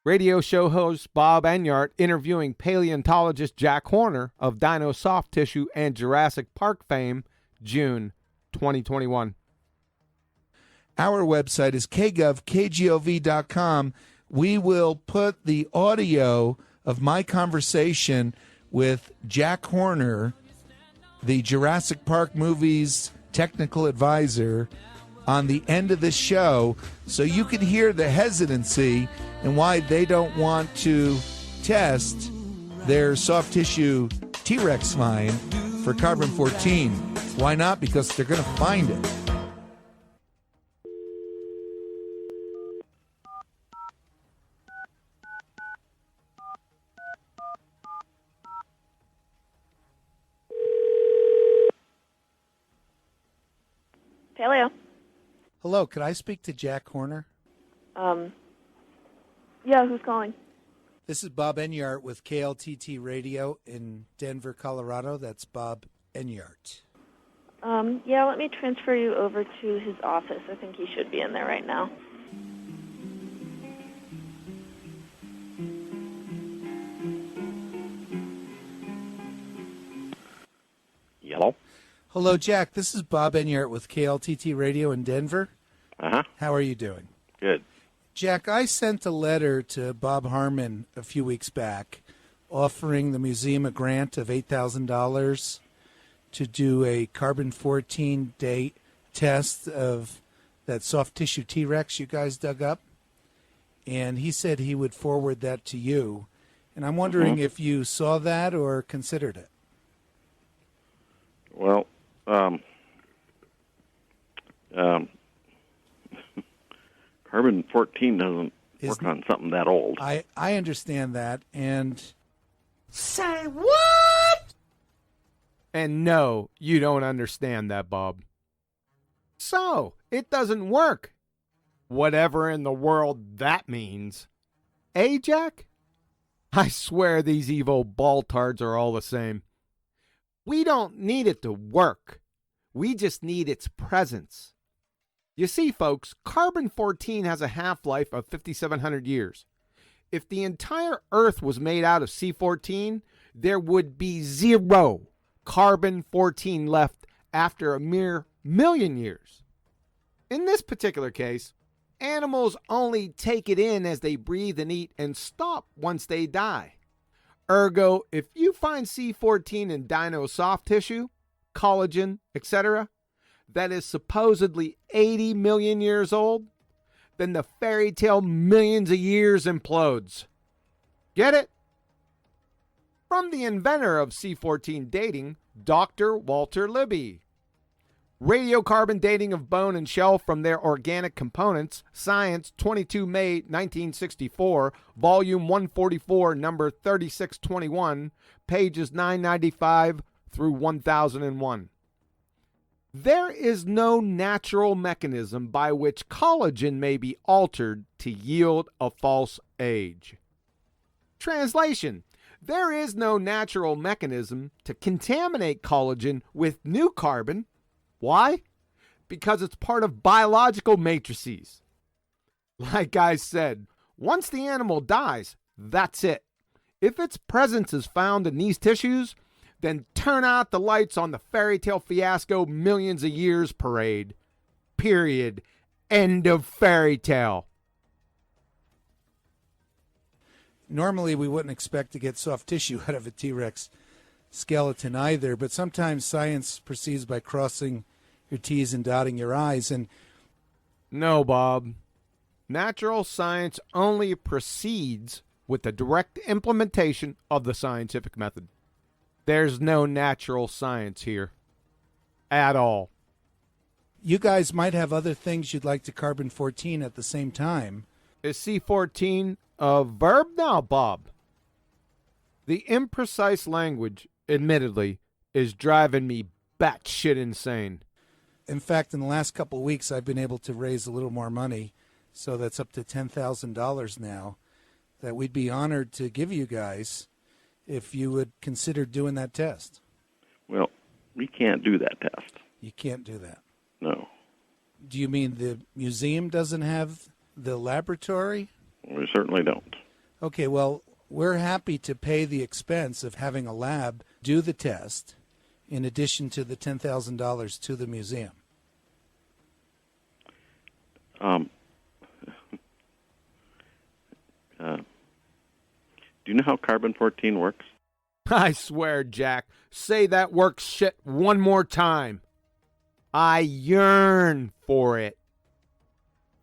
Radio show host Bob Enyart interviewing paleontologist Jack Horner of Dino soft tissue and Jurassic Park fame, June 2021. Our website is kgov.com. We will put the audio of my conversation with Jack Horner, the Jurassic Park movie's technical advisor, on the end of this show so you can hear the hesitancy and why they don't want to test their soft tissue T-Rex find for carbon-14. Why not? Because they're going to find it. Paleo. Hello, could I speak to Jack Horner? Yeah, who's calling? This is Bob Enyart with KLTT Radio in Denver, Colorado. That's Bob Enyart. Yeah, let me transfer you over to his office. I think he should be in there right now. Hello? Hello, Jack. This is Bob Enyart with KLTT Radio in Denver. Uh-huh. How are you doing? Good. Jack, I sent a letter to Bob Harmon a few weeks back offering the museum a grant of $8,000 to do a carbon-14 date test of that soft tissue T-Rex you guys dug up. And he said he would forward that to you. And I'm wondering if you saw that or considered it. Well, carbon-14 doesn't work on something that old. I understand that, and... Say what? And no, you don't understand that, Bob. So, it doesn't work. Whatever in the world that means. Eh, Jack? I swear these evil baltards are all the same. We don't need it to work. We just need its presence. You see, folks, carbon-14 has a half-life of 5,700 years. If the entire Earth was made out of C14, there would be zero carbon-14 left after a mere million years. In this particular case, animals only take it in as they breathe and eat and stop once they die. Ergo, if you find C14 in dino soft tissue, collagen, etc., that is supposedly 80 million years old, then the fairy tale millions of years implodes. Get it? From the inventor of C14 dating, Dr. Walter Libby. Radiocarbon dating of bone and shell from their organic components, Science, 22 May 1964, Volume 144, number 3621, pages 995 through 1001. There is no natural mechanism by which collagen may be altered to yield a false age. Translation: there is no natural mechanism to contaminate collagen with new carbon. Why? Because it's part of biological matrices. Like I said, once the animal dies, that's it. If its presence is found in these tissues, then turn out the lights on the fairy tale fiasco millions of years parade. Period. End of fairy tale. Normally, we wouldn't expect to get soft tissue out of a T-Rex skeleton either, but sometimes science proceeds by crossing your T's and dotting your I's. And no, Bob. Natural science only proceeds with the direct implementation of the scientific method. There's no natural science here. At all. You guys might have other things you'd like to carbon-14 at the same time. Is C14 a verb now, Bob? The imprecise language, admittedly, is driving me batshit insane. In fact, in the last couple of weeks, I've been able to raise a little more money, so that's up to $10,000 now, that we'd be honored to give you guys if you would consider doing that test. Well, we can't do that test. You can't do that. No. Do you mean the museum doesn't have the laboratory? We certainly don't. Okay, well, we're happy to pay the expense of having a lab do the test in addition to the $10,000 to the museum. Do you know how carbon-14 works? I swear, Jack, say that works shit one more time. I yearn for it.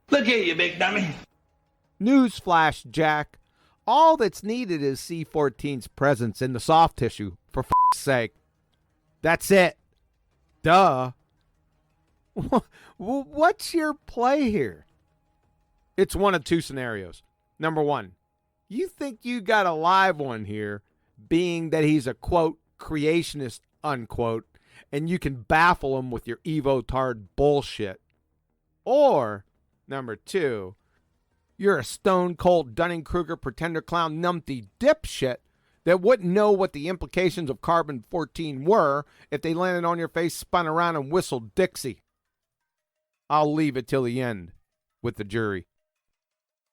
Look here, you big dummy. Newsflash, Jack. All that's needed is C14's presence in the soft tissue, for f***'s sake. That's it. Duh. What's your play here? It's one of two scenarios. Number one, you think you got a live one here, being that he's a, quote, creationist, unquote, and you can baffle him with your Evo-tard bullshit. Or, number two, you're a stone-cold Dunning-Kruger pretender clown numpty dipshit that wouldn't know what the implications of carbon-14 were if they landed on your face, spun around, and whistled Dixie. I'll leave it till the end with the jury.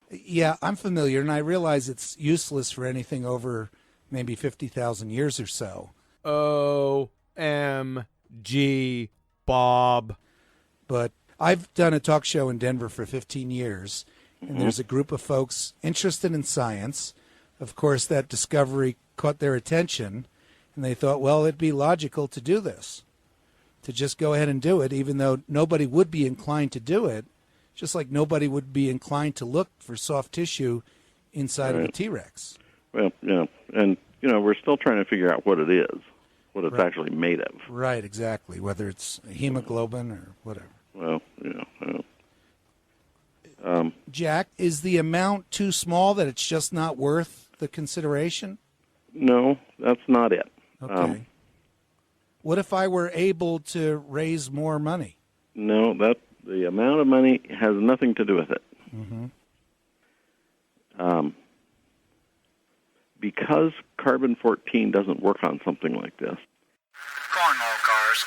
Yeah, I'm familiar, and I realize it's useless for anything over maybe 50,000 years or so. OMG, Bob. But I've done a talk show in Denver for 15 years, and there's a group of folks interested in science. Of course, that discovery caught their attention, and they thought, well, it'd be logical to do this, to just go ahead and do it, even though nobody would be inclined to do it, just like nobody would be inclined to look for soft tissue inside of a T-Rex. Well, yeah, and, we're still trying to figure out what it is, what it's actually made of. Right, exactly, whether it's hemoglobin or whatever. Well, Jack, is the amount too small that it's just not worth the consideration? no, that's not it. Okay. What if I were able to raise more money? No, the amount of money has nothing to do with it. Because carbon-14 doesn't work on something like this. Cornwall cars.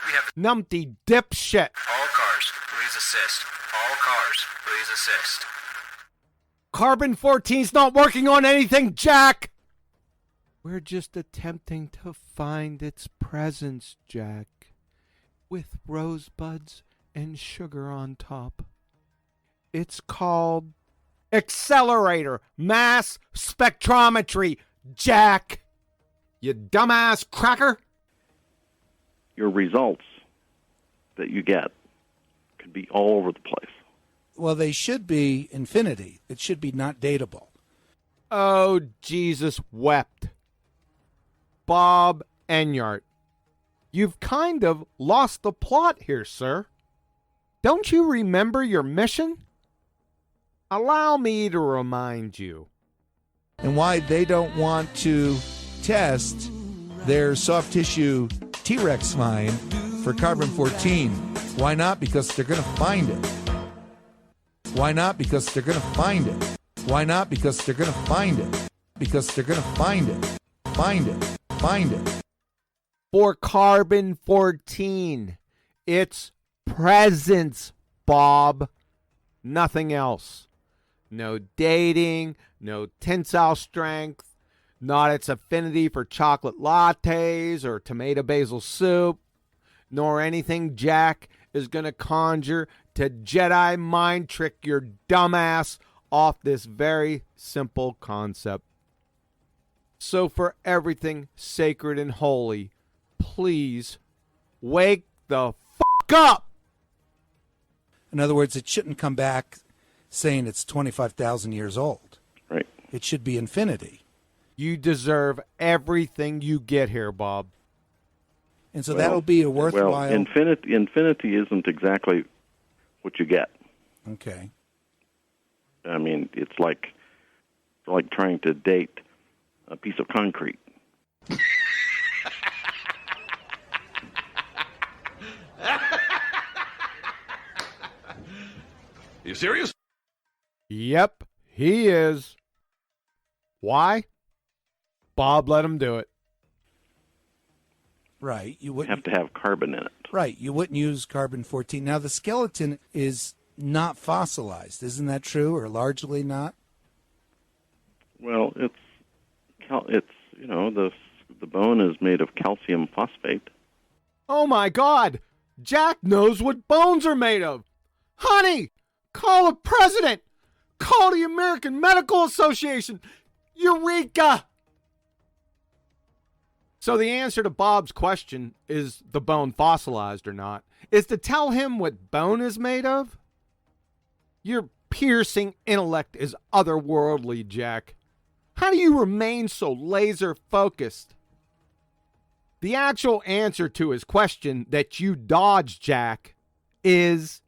We have Numpty dipshit. all cars, please assist. All cars, please assist. Carbon-14's not working on anything, Jack! We're just attempting to find its presence, Jack. With rosebuds and sugar on top. It's called accelerator mass spectrometry, Jack. You dumbass cracker. Your results that you get could be all over the place. Well, they should be infinity. It should be not dateable. Oh, Jesus wept. Bob Enyart, you've kind of lost the plot here, sir. Don't you remember your mission? Allow me to remind you. And why they don't want to test their soft tissue T-Rex spine for carbon-14. Why not? Because they're going to find it. Why not? Because they're going to find it. Why not? Because they're going to find it. Because they're going to find it. Find it. Find it. For carbon-14, it's presence, Bob. Nothing else. No dating, no tensile strength, not its affinity for chocolate lattes or tomato basil soup, nor anything Jack is going to conjure to Jedi mind trick your dumbass off this very simple concept. So for everything sacred and holy, please wake the fuck up! In other words, it shouldn't come back saying it's 25,000 years old. Right. It should be infinity. You deserve everything you get here, Bob. And so that'll be a worthwhile... Well, infinity isn't exactly what you get. Okay. I mean, it's like trying to date a piece of concrete. You serious? Yep, he is. Why? Bob let him do it. Right. You You wouldn't have to have carbon in it. Right. You wouldn't use carbon-14. Now, the skeleton is not fossilized. Isn't that true, or largely not? Well, it's the bone is made of calcium phosphate. Oh my God! Jack knows what bones are made of! Honey! Call the president! Call the American Medical Association! Eureka! So the answer to Bob's question, is the bone fossilized or not, is to tell him what bone is made of? Your piercing intellect is otherworldly, Jack. How do you remain so laser focused? The actual answer to his question that you dodged, Jack, is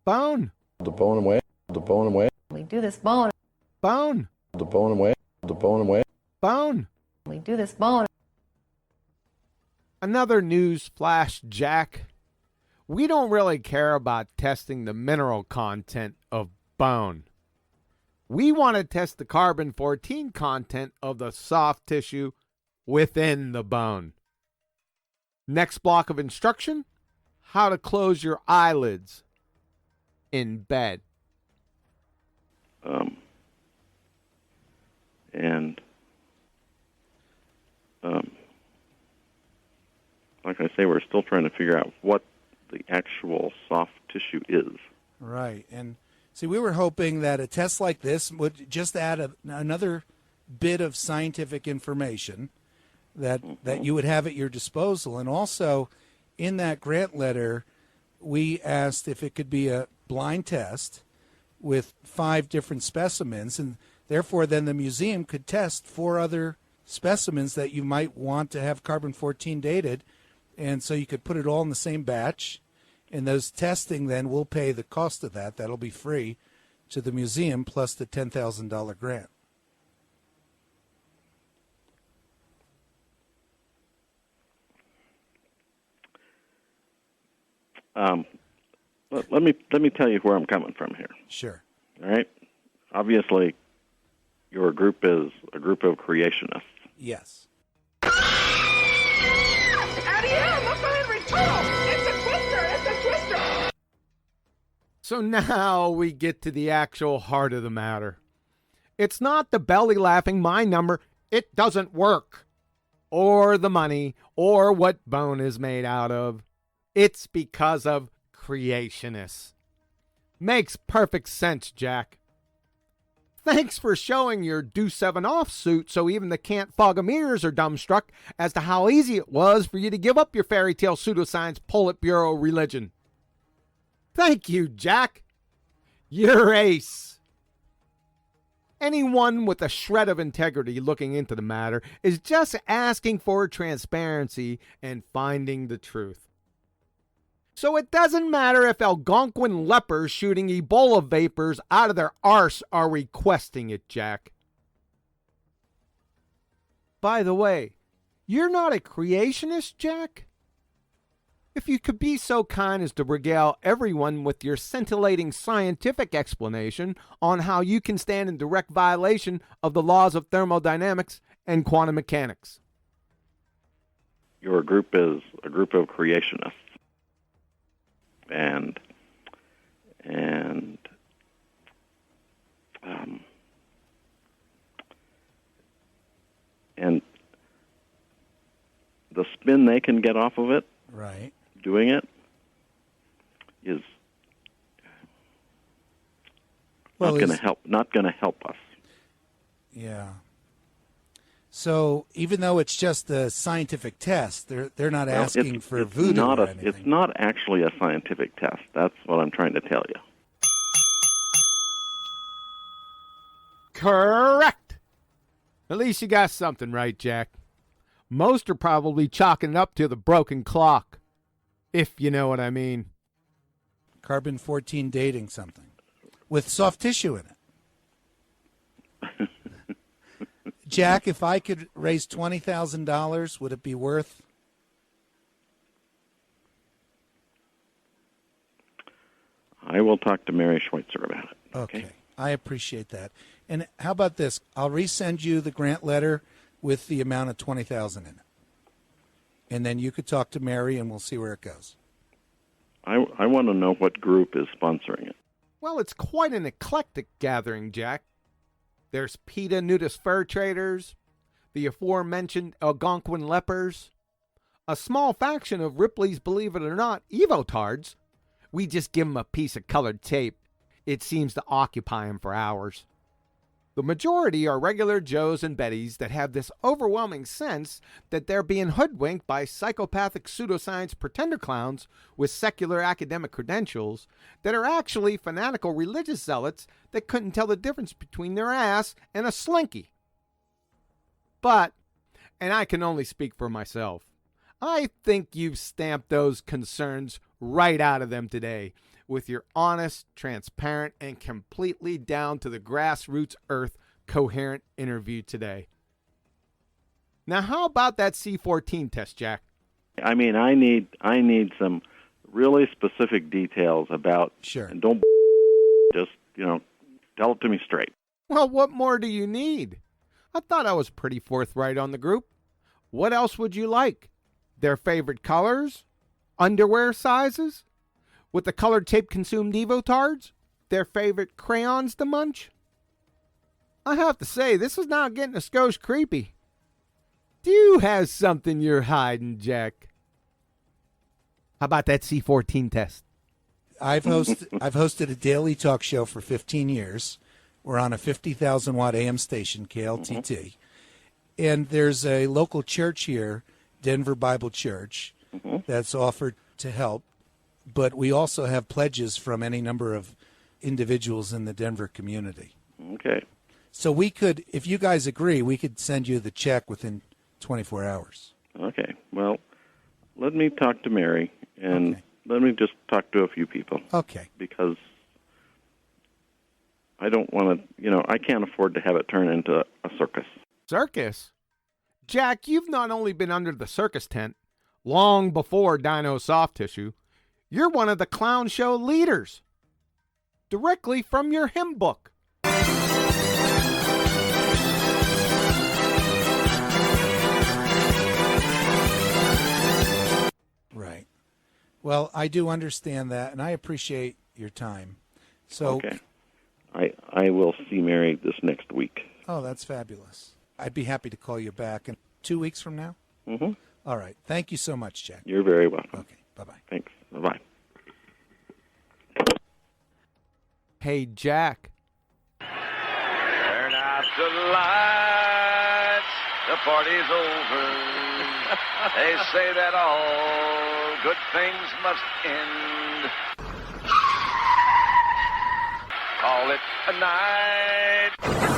bone. The bone away. The bone away. We do this bone. Bone. The bone away. The bone away. Bone. We do this bone. Another news flash, Jack. We don't really care about testing the mineral content of bone. We want to test the carbon-14 content of the soft tissue within the bone. Next block of instruction, how to close your eyelids in bed. Like I say, we're still trying to figure out what the actual soft tissue is. Right. And see, we were hoping that a test like this would just add another bit of scientific information that you would have at your disposal. And also, in that grant letter, we asked if it could be a blind test with 5 different specimens, and therefore then the museum could test 4 other specimens that you might want to have carbon-14 dated, and so you could put it all in the same batch, and those testing then will pay the cost of that. That'll be free to the museum plus the $10,000 grant. Let me tell you where I'm coming from here. Sure. All right. Obviously, your group is a group of creationists. Yes. So now we get to the actual heart of the matter. It's not the belly laughing my number, it doesn't work, or the money, or what bone is made out of. It's because of creationists. Makes perfect sense, Jack. Thanks for showing your Do 7 off suit so even the can't fog 'em ears are dumbstruck as to how easy it was for you to give up your fairy tale pseudoscience Politburo religion. Thank you, Jack. You're ace. Anyone with a shred of integrity looking into the matter is just asking for transparency and finding the truth. So it doesn't matter if Algonquin lepers shooting Ebola vapors out of their arse are requesting it, Jack. By the way, you're not a creationist, Jack? If you could be so kind as to regale everyone with your scintillating scientific explanation on how you can stand in direct violation of the laws of thermodynamics and quantum mechanics. Your group is a group of creationists. And the spin they can get off of it, right, doing it, is not going to help us. Yeah. So even though it's just a scientific test, they're not asking for voodoo or anything. It's not actually a scientific test. That's what I'm trying to tell you. Correct. At least you got something right, Jack. Most are probably chalking it up to the broken clock, if you know what I mean. Carbon-14 dating something with soft tissue in it. Jack, if I could raise $20,000, would it be worth? I will talk to Mary Schweitzer about it. Okay. I appreciate that. And how about this? I'll resend you the grant letter with the amount of $20,000 in it. And then you could talk to Mary and we'll see where it goes. I want to know what group is sponsoring it. Well, it's quite an eclectic gathering, Jack. There's PETA nudist fur traders, the aforementioned Algonquin lepers, a small faction of Ripley's, believe it or not, evotards. We just give them a piece of colored tape. It seems to occupy them for hours. The majority are regular Joes and Bettys that have this overwhelming sense that they're being hoodwinked by psychopathic pseudoscience pretender clowns with secular academic credentials that are actually fanatical religious zealots that couldn't tell the difference between their ass and a slinky. But, and I can only speak for myself, I think you've stamped those concerns right out of them today with your honest, transparent, and completely down to the grassroots earth coherent interview today. Now, how about that C14 test, Jack? I mean, I need some really specific details about. Sure. And don't just, tell it to me straight. Well, what more do you need? I thought I was pretty forthright on the group. What else would you like? Their favorite colors? Underwear sizes? With the colored tape consumed evotards? Their favorite crayons to munch? I have to say, this is now getting a skosh creepy. Do you have something you're hiding, Jack? How about that C14 test? I've hosted a daily talk show for 15 years. We're on a 50,000 watt AM station, KLTT. And there's a local church here, Denver Bible Church, that's offered to help. But we also have pledges from any number of individuals in the Denver community. Okay. So we could, if you guys agree, we could send you the check within 24 hours. Okay. Well, let me talk to Mary, and let me just talk to a few people. Okay. Because I don't want to, I can't afford to have it turn into a circus. Circus? Jack, you've not only been under the circus tent long before Dino soft tissue, you're one of the clown show leaders. Directly from your hymn book. Right. Well, I do understand that, and I appreciate your time. So, okay. I will see Mary this next week. Oh, that's fabulous. I'd be happy to call you back in 2 weeks from now. Mm-hmm. All right. Thank you so much, Jack. You're very welcome. Okay. Bye-bye. Thanks. Bye-bye. Hey, Jack. Turn out the lights. The party's over. They say that all good things must end. Call it a night.